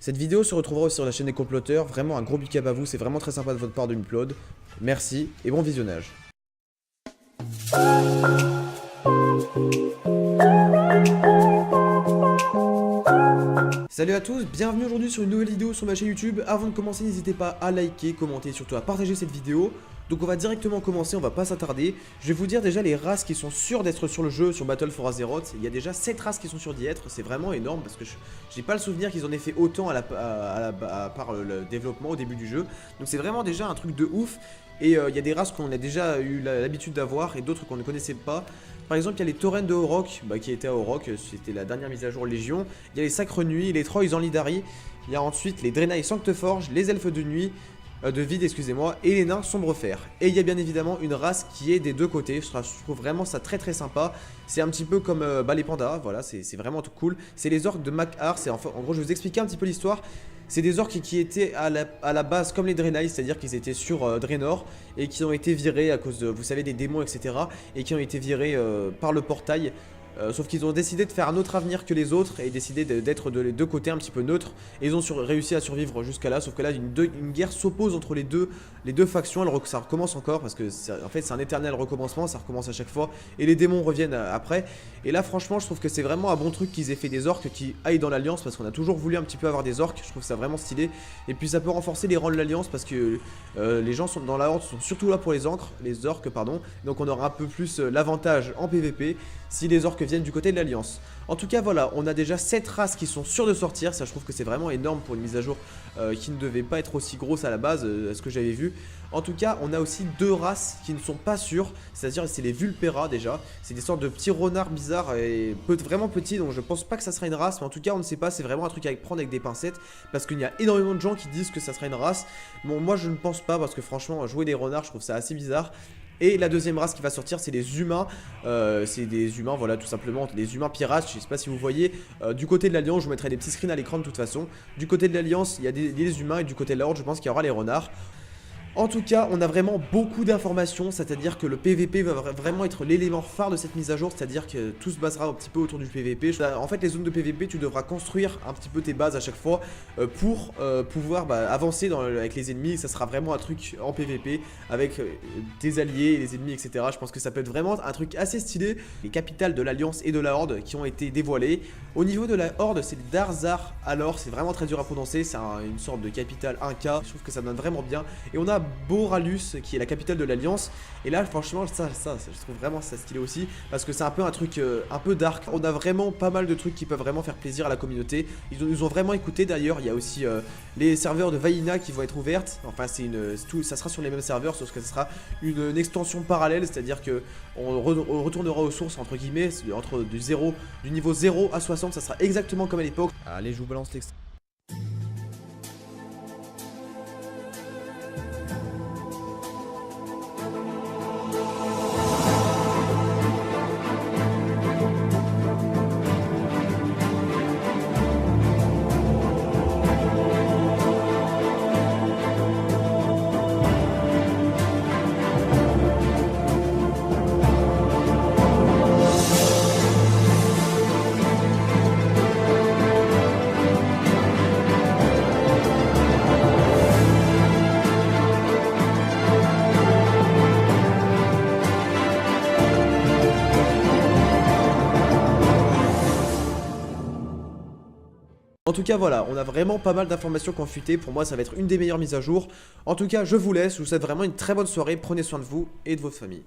Cette vidéo se retrouvera aussi sur la chaîne des comploteurs. Vraiment un gros big up à vous, c'est vraiment très sympa de votre part de m'upload. Merci et bon visionnage. Salut à tous, bienvenue aujourd'hui sur une nouvelle vidéo sur ma chaîne YouTube. Avant de commencer, n'hésitez pas à liker, commenter et surtout à partager cette vidéo. Donc on va directement commencer, on va pas s'attarder. Je vais vous dire déjà les races qui sont sûres d'être sur le jeu, sur Battle for Azeroth. Il y a déjà 7 races qui sont sûres d'y être, c'est vraiment énorme parce que j'ai pas le souvenir qu'ils en aient fait autant à part le développement au début du jeu. Donc c'est vraiment déjà un truc de ouf. Et il y a des races qu'on a déjà eu l'habitude d'avoir et d'autres qu'on ne connaissait pas. Par exemple, il y a les Taurennes de Orok, qui étaient à Orok, c'était la dernière mise à jour Légion. Il y a les Sacres Nuits, les Troyes en Lidari. Il y a ensuite les Draenei Sancteforge, les Elfes de Nuit, de Vide, excusez-moi, et les Nains Sombrefer. Et il y a bien évidemment une race qui est des deux côtés. Je trouve vraiment ça très très sympa. C'est un petit peu comme les pandas, voilà, c'est vraiment tout cool. C'est les orques de Mak'har, en gros je vais vous expliquer un petit peu l'histoire. C'est des orques qui étaient à la base comme les Draenei, c'est-à-dire qu'ils étaient sur Draenor et qui ont été virés à cause de, vous savez, des démons, etc. Et qui ont été virés par le portail. Sauf qu'ils ont décidé de faire un autre avenir que les autres et décidé d'être de les deux côtés un petit peu neutres. Et ils ont réussi à survivre jusqu'à là. Sauf que là, une guerre s'oppose entre les deux factions. Ça recommence encore parce que en fait c'est un éternel recommencement. Ça recommence à chaque fois. Et les démons reviennent après. Et là, franchement, je trouve que c'est vraiment un bon truc qu'ils aient fait des orques qui aillent dans l'alliance. Parce qu'on a toujours voulu un petit peu avoir des orques. Je trouve ça vraiment stylé. Et puis ça peut renforcer les rangs de l'alliance parce que les gens dans la horde sont surtout là pour les orques, pardon. Donc on aura un peu plus l'avantage en PVP si les orques viennent du côté de l'alliance. En tout cas voilà, on a déjà 7 races qui sont sûres de sortir. Ça je trouve que c'est vraiment énorme pour une mise à jour qui ne devait pas être aussi grosse à la base, à ce que j'avais vu. En tout cas on a aussi 2 races qui ne sont pas sûres. C'est-à-dire c'est les Vulpera déjà. C'est des sortes de petits renards bizarres et vraiment petits. Donc je pense pas que ça sera une race. Mais en tout cas on ne sait pas, c'est vraiment un truc à prendre avec des pincettes. Parce qu'il y a énormément de gens qui disent que ça sera une race. Bon moi je ne pense pas parce que franchement jouer des renards je trouve ça assez bizarre. Et la deuxième race qui va sortir c'est les humains. C'est des humains, voilà, tout simplement, des humains pirates. Je sais pas si vous voyez, du côté de l'alliance, je vous mettrai des petits screens à l'écran de toute façon. Du côté de l'alliance il y a des humains et du côté de la horde je pense qu'il y aura les renards. En tout cas, on a vraiment beaucoup d'informations, c'est-à-dire que le PVP va vraiment être l'élément phare de cette mise à jour, c'est-à-dire que tout se basera un petit peu autour du PVP. En fait, les zones de PVP, tu devras construire un petit peu tes bases à chaque fois pour pouvoir avancer avec les ennemis. Ça sera vraiment un truc en PVP avec tes alliés, les ennemis, etc. Je pense que ça peut être vraiment un truc assez stylé. Les capitales de l'Alliance et de la Horde qui ont été dévoilées. Au niveau de la Horde, c'est Darzar. Alors, c'est vraiment très dur à prononcer, c'est une sorte de capitale 1K. Je trouve que ça donne vraiment bien. Et on a Boralus qui est la capitale de l'Alliance. Et là franchement ça je trouve vraiment ça stylé aussi parce que c'est un peu un truc un peu dark. On a vraiment pas mal de trucs qui peuvent vraiment faire plaisir à la communauté. Ils nous ont vraiment écouté. D'ailleurs il y a aussi les serveurs de Vaina qui vont être ouvertes. Enfin ça sera sur les mêmes serveurs sauf que ça sera une extension parallèle. C'est à dire que on retournera aux sources entre guillemets. Entre du niveau 0 à 60 ça sera exactement comme à l'époque. Allez je vous balance l'extrait. En tout cas voilà, on a vraiment pas mal d'informations qui ont fuité. Pour moi ça va être une des meilleures mises à jour. En tout cas je vous laisse, je vous souhaite vraiment une très bonne soirée. Prenez soin de vous et de votre famille.